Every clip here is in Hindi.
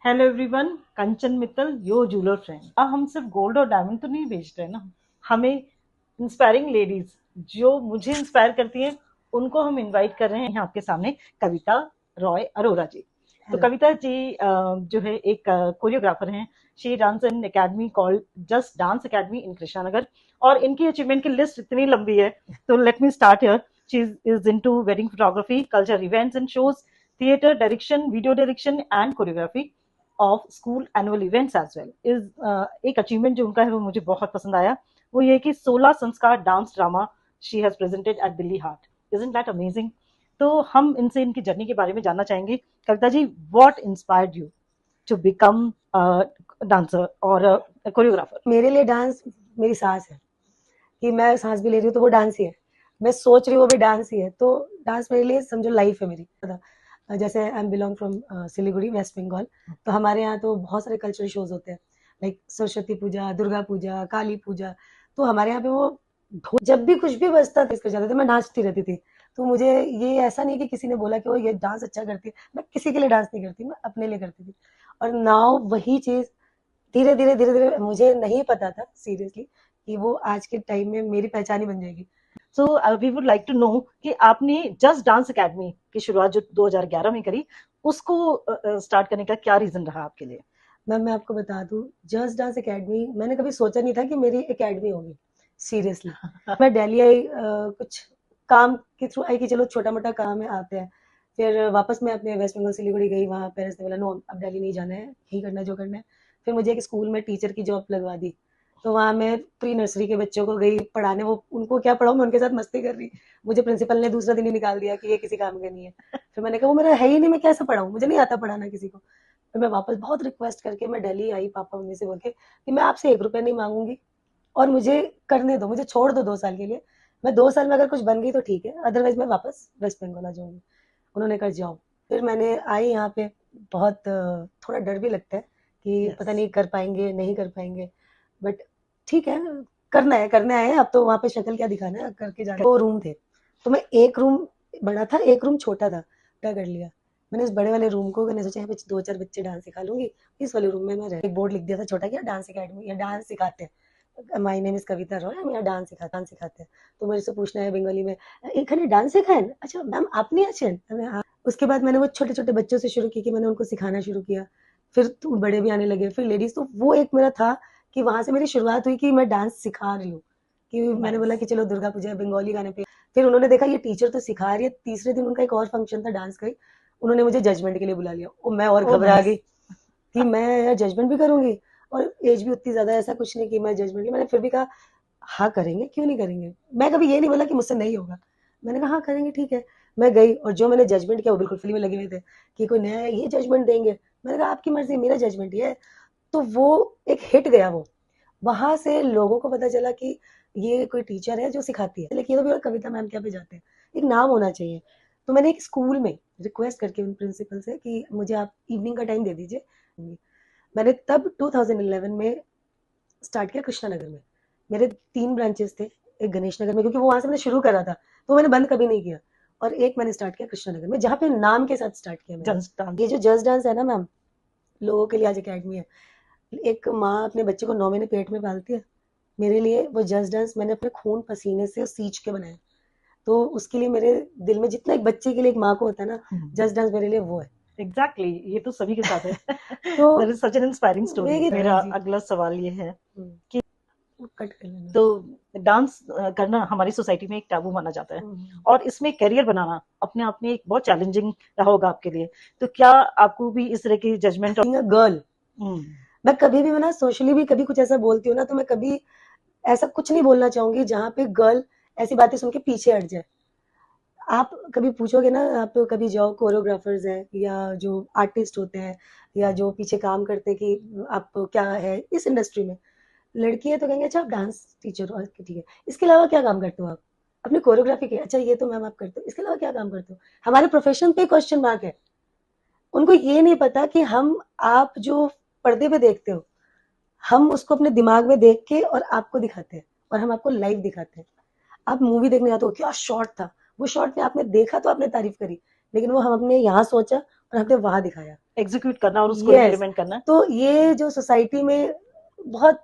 हेलो एवरीवन, कंचन मित्तल यो जूलर फ्रेंड। अब हम सिर्फ गोल्ड और डायमंड तो नहीं बेच रहे ना, हमें इंस्पायरिंग लेडीज जो मुझे इंस्पायर करती हैं उनको हम इनवाइट कर रहे हैं यहाँ आपके सामने, कविता रॉय अरोरा जी। तो कविता जी जो है एक कोरियोग्राफर हैं। She runs an academy called just dance academy in Krishnanagar, और इनकी अचीवमेंट की लिस्ट इतनी लंबी है, तो let me start here. She is into wedding photography, culture events and shows, theater direction, video direction and choreography of school annual events as well is एक अचीवमेंट जो उनका है वो मुझे बहुत पसंद आया। वो ये कि 16 संस्कार dance drama she has presented at Delhi Haat. Isn't that amazing? तो हम इनसे इनकी जर्नी के बारे में जानना चाहेंगे। Kavita ji, what inspired you to become dancer और कोरियोग्राफर? मेरे लिए डांस मेरी सांस है, कि मैं सांस भी ले रही हूँ तो वो डांस ही है, मैं सोच रही हूँ वो भी डांस ही है। तो डांस मेरे लिए समझो लाइफ है मेरी। जैसे I am belong from Siliguri, West Bengal. तो हमारे यहाँ तो बहुत सारे कल्चरल शोज होते हैं, लाइक सरस्वती पूजा, दुर्गा पूजा, काली पूजा। तो हमारे यहाँ पे वो जब भी कुछ भी बजता था इसके जाते थे, मैं नाचती रहती थी। तो मुझे ये ऐसा नहीं कि किसी ने बोला कि वो ये डांस अच्छा करती है, मैं किसी के लिए डांस नहीं करती, मैं अपने लिए करती थी। और नाउ वही चीज धीरे धीरे धीरे धीरे, मुझे नहीं पता था सीरियसली कि वो आज के टाइम में मेरी पहचान ही बन जाएगी। So we would like to know कि आपने जस्ट डांस एकेडमी की शुरुआत जो 2011 में करी, उसको स्टार्ट करने का क्या रीजन रहा आपके लिए? मैम मैं आपको बता दूं, जस्ट डांस एकेडमी मैंने कभी सोचा नहीं था कि मेरी एकेडमी होगी, सीरियसली। मैं दिल्ली आई, कुछ काम के थ्रू आई कि चलो छोटा मोटा काम है, आते हैं। फिर वापस मैं अपने वेस्ट बंगाल सिलीगुड़ी गई, वहाँ पेरेंट्स ने बोला नो अब दिल्ली नहीं जाना है, यही करना है जो करना है। फिर मुझे एक स्कूल में टीचर की जॉब लगवा दी। तो वहाँ मैं प्री नर्सरी के बच्चों को गई पढ़ाने, वो उनको क्या पढ़ाऊँ, मैं उनके साथ मस्ती कर रही। मुझे प्रिंसिपल ने दूसरा दिन ही निकाल दिया कि ये किसी काम का नहीं है। फिर मैंने कहा वो मेरा है ही नहीं, मैं कैसे पढ़ाऊँ, मुझे नहीं आता पढ़ाना किसी को। फिर मैं वापस बहुत रिक्वेस्ट करके मैं दिल्ली आई, पापा मम्मी से बोल के कि मैं आपसे 1 रुपया नहीं मांगूंगी और मुझे करने दो, मुझे छोड़ दो 2 साल के लिए। मैं 2 साल में अगर कुछ बन गई तो ठीक है, अदरवाइज मैं वापस वेस्ट बंगाल आ जाऊंगी। उन्होंने कहा जाओ। फिर मैंने आई यहाँ पे, बहुत थोड़ा डर भी लगता है कि पता नहीं कर पाएंगे नहीं कर पाएंगे, बट ठीक है, करना है करने आए हैं। अब तो वहाँ पे शक्ल क्या दिखाना है, करके जाना। 2 रूम थे, तो मैं एक रूम बड़ा था, एक रूम छोटा था, क्या कर लिया मैंने इस बड़े वाले रूम को, मैंने सोचा यहाँ पे 2-4 बच्चे डांस सिखा लूंगी। इस वाले रूम में मैं एक बोर्ड लिख दिया था छोटा, क्या डांस एकेडमी, या डांस सिखाते हैं, माय नेम इज कविता रॉय, हम यहाँ डांस सिखाते हैं। तो मेरे से पूछना है बंगाली में, এখানে डांस सिखाएं? अच्छा मैम আপনি আছেন? हाँ। उसके बाद मैंने वो छोटे छोटे बच्चों से शुरू की, कि मैंने उनको सिखाना शुरू किया। फिर तो बड़े भी आने लगे, फिर लेडीज। तो वो एक मेरा था कि वहां से मेरी शुरुआत हुई कि मैं डांस सिखा रही हूँ, कि मैंने बोला कि चलो दुर्गा पूजा बंगाली गाने पे। फिर उन्होंने देखा ये टीचर तो सिखा रही है। तीसरे दिन उनका एक और फंक्शन था डांस का, उन्होंने मुझे जजमेंट के लिए बुला लिया। और मैं और घबरा गई कि मैं यार जजमेंट भी करूंगी, और एज भी उतनी ज्यादा, ऐसा कुछ नहीं कि मैं जजमेंट की। मैंने फिर भी कहा हाँ करेंगे, क्यों नहीं करेंगे। मैं कभी ये नहीं बोला कि मुझसे नहीं होगा, मैंने कहा हाँ करेंगे, ठीक है। मैं गई, और जो मैंने जजमेंट किया वो बिल्कुल फ्री में लगे हुए थे कि कोई नया है ये जजमेंट देंगे। मैंने कहा आपकी मर्जी, मेरा जजमेंट ये है। तो वो एक हिट गया। वो वहां से लोगों को पता चला कि ये कोई टीचर है जो सिखाती है, लेकिन ये तो भी कविता मैम क्या पे जाते हैं, एक नाम होना चाहिए। तो मैंने एक स्कूल में रिक्वेस्ट करके उन प्रिंसिपल से कि मुझे आप इवनिंग का टाइम दे दीजिए। मैंने तब 2011 में स्टार्ट किया कृष्णा नगर में। मेरे 3 ब्रांचेस थे, एक गणेश नगर में, क्योंकि वो वहां से मैंने शुरू करा था, तो मैंने बंद कभी नहीं किया। और एक मैंने स्टार्ट किया कृष्णा नगर में, जहाँ पे नाम के साथ स्टार्ट किया मैंने। ये जो जस्ट डांस है ना मैम, लोगों के लिए आज अकेडमी है। एक माँ अपने बच्चे को 9 महीने पेट में पालती है, मेरे लिए वो जस्ट डांस मैंने अपने खून पसीने से सींच के बनाया। तो उसके लिए मेरे दिल में जितना एक बच्चे के लिए एक माँ को होता है ना, जस्ट डांस मेरे लिए वो है। एग्जैक्टली ये तो सभी के साथ है। तो that is such an inspiring story. मेरा अगला सवाल ये है कि कट कर लेना। तो डांस करना हमारी सोसाइटी में एक टैबू माना जाता है, और इसमें करियर बनाना अपने आप में एक बहुत चैलेंजिंग रहा होगा आपके लिए। तो क्या आपको भी इस तरह की जजमेंट? गर्ल, मैं कभी भी, मैं ना सोशली भी कभी कुछ ऐसा बोलती हूँ ना, तो मैं कभी ऐसा कुछ नहीं बोलना चाहूंगी जहाँ पे गर्ल ऐसी बातें सुन के पीछे हट जाए। आप कभी पूछोगे ना, आप कभी जाओ कोरियोग्राफर्स हैं या जो आर्टिस्ट होते हैं या जो पीछे काम करते हैं कि आप क्या है इस इंडस्ट्री में, लड़की है तो कहेंगे अच्छा आप डांस टीचर हो, ठीक है, इसके अलावा क्या काम करते हो आप? अपनी कोरियोग्राफी के, अच्छा ये तो मैम आप करते हो, इसके अलावा क्या काम करते हो? हमारे प्रोफेशन पे क्वेश्चन मार्क है। उनको ये नहीं पता कि हम, आप जो पर्दे पे देखते हो, हम उसको अपने दिमाग में देख के और आपको दिखाते हैं, और हम आपको लाइव दिखाते हैं। आप मूवी देखने जाते हो, क्या शॉट था, वो शॉट में आपने देखा तो आपने तारीफ करी, लेकिन वो हम अपने यहाँ सोचा और हमने वहां दिखाया, एग्जीक्यूट करना और उसको Yes. इम्प्लीमेंट करना। तो ये जो सोसाइटी में बहुत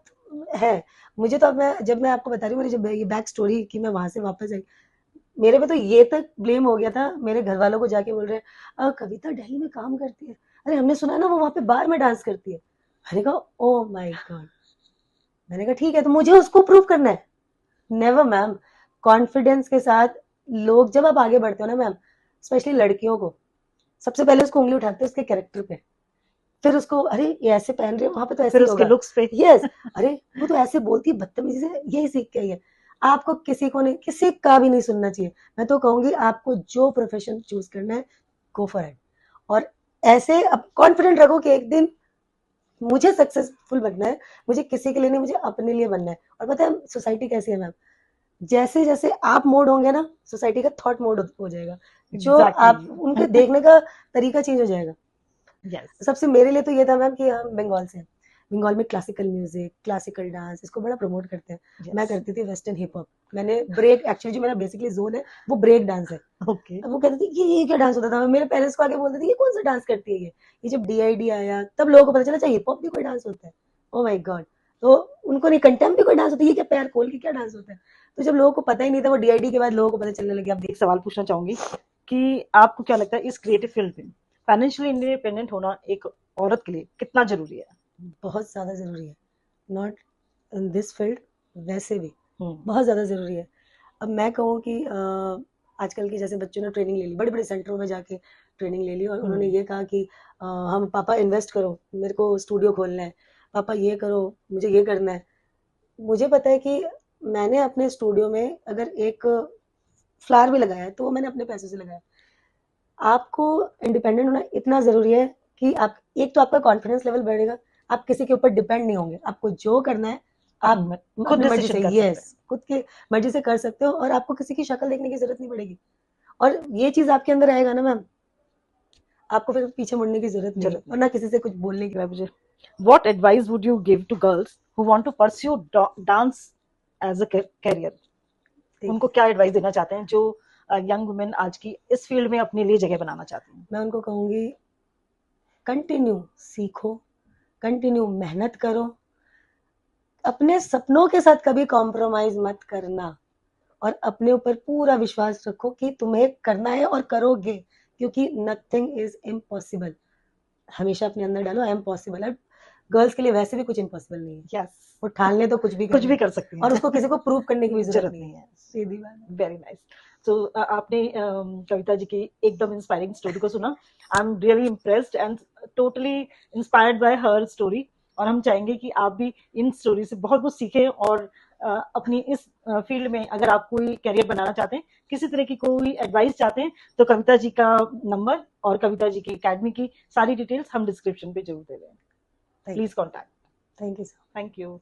है, मुझे तो अब जब मैं आपको बता रही हूँ मेरी जब ये बैक स्टोरी कि मैं वहां से वापस आई, मेरे पे तो ये तक ब्लेम हो गया था, मेरे घर वालों को जाके बोल रहे हैं कविता दिल्ली में काम करती है, अरे हमने सुना ना वो वहां पे बार में डांस करती है। मैंने कहा ओ माय गॉड, मैंने कहा ठीक है तो मुझे उसको प्रूव करना है। नेवर मैम, कॉन्फिडेंस के साथ लोग जब आप आगे बढ़ते हो ना मैम, स्पेशली लड़कियों को सबसे पहले उसको उंगली उठाते हैं उसके कैरेक्टर पे, फिर उसको अरे ये ऐसे पहन रहे वहां पे तो ऐसे फिर ही उसके होगा, लुक्स पे। यस अरे वो तो ऐसे बोलती है बदतमीजी से, यही सीख के आई है। आपको किसी को नहीं, किसी का भी नहीं सुनना चाहिए। मैं तो कहूंगी आपको जो प्रोफेशन चूज करना है गो फॉर इट, और ऐसे अब कॉन्फिडेंट रखो कि एक दिन मुझे सक्सेसफुल बनना है, मुझे किसी के लिए नहीं, मुझे अपने लिए बनना है। और पता है सोसाइटी कैसी है मैम, जैसे जैसे आप मोड होंगे ना सोसाइटी का थॉट मोड हो जाएगा, जो आप उनके देखने का तरीका चेंज हो जाएगा। यस। सबसे मेरे लिए तो ये था मैम कि हम बंगाल से हैं, बंगाल में क्लासिकल म्यूजिक, क्लासिकल डांस इसको बड़ा प्रमोट करते हैं। मैं करती थी वेस्टर्न हिप हॉप, मैंने ब्रेक, एक्चुअली जो मेरा बेसिकली जोन है वो ब्रेक डांस है। ओके। अब वो कहती थी ये क्या डांस होता था, मेरे पेरेंट्स को आके बोलते थे ये कौन सा डांस करती है ये जब डीआईडी आया तब लोगों को पता चला अच्छा हिप हॉप भी कोई डांस होता है। ओ माय गॉड, तो उनको नहीं कंटेम्प भी कोई डांस होता है, ये क्या पैर खोल के क्या डांस होता है। तो जब लोगों को पता ही नहीं था, वो डीआईडी के बाद लोगों को पता चलने लगे। अब एक सवाल पूछना चाहूंगी कि आपको क्या लगता है इस क्रिएटिव फील्ड में फाइनेंशियली इंडिपेंडेंट होना एक औरत के लिए कितना जरूरी है? बहुत ज्यादा जरूरी है, नॉट इन दिस फील्ड, वैसे भी बहुत ज्यादा जरूरी है। अब मैं कहूँ कि आजकल की जैसे बच्चों ने ट्रेनिंग ले ली, बड़े बड़े सेंटरों में जाके ट्रेनिंग ले ली और उन्होंने ये कहा कि हम पापा इन्वेस्ट करो, मेरे को स्टूडियो खोलना है, पापा ये करो, मुझे ये करना है। मुझे पता है कि मैंने अपने स्टूडियो में अगर एक फ्लावर भी लगाया है तो वो मैंने अपने पैसों से लगाया। आपको इंडिपेंडेंट होना इतना जरूरी है कि आप एक तो आपका कॉन्फिडेंस लेवल बढ़ेगा, आप किसी के ऊपर डिपेंड नहीं होंगे, आपको जो करना है आप खुद अपनी मर्जी डिसीजन से, कर सकते हैं। यस खुद की मर्जी से कर सकते हो और आपको किसी की शक्ल देखने की जरूरत नहीं पड़ेगी। और ये चीज आपके अंदर आएगा ना मैम, आपको फिर पीछे मुड़ने की जरूरत नहीं और ना किसी से कुछ बोलने की। मुझे what advice would you give to girls who want to pursue dance as a career? उनको क्या एडवाइस देना चाहते हैं जो यंग वुमेन आज की इस फील्ड में अपने लिए जगह बनाना चाहती हैं? मैं उनको कहूंगी कंटिन्यू सीखो, कंटिन्यू मेहनत करो, अपने सपनों के साथ कभी कॉम्प्रोमाइज मत करना और अपने ऊपर पूरा विश्वास रखो कि तुम्हें करना है और करोगे, क्योंकि नथिंग इज इम्पॉसिबल। हमेशा अपने अंदर डालो आई एम पॉसिबल। गर्ल्स के लिए वैसे भी कुछ इम्पॉसिबल नहीं है, यस, वो ठान ले तो कुछ भी कर सकती हैं और उसको किसी को प्रूव करने की भी जरूरत नहीं है। सीधी बात। Very nice. तो आपने कविता जी की एकदम इंस्पायरिंग स्टोरी को सुना। I am really impressed and totally inspired by her story, और हम चाहेंगे कि आप भी इन स्टोरी से बहुत कुछ सीखें और अपनी इस फील्ड में अगर आप कोई करियर बनाना चाहते हैं, किसी तरह की कोई एडवाइस चाहते हैं, तो कविता जी का नंबर और कविता जी की एकेडमी की सारी डिटेल्स हम डिस्क्रिप्शन पे जरूर दे देंगे। Please contact. Thank you. Thank you.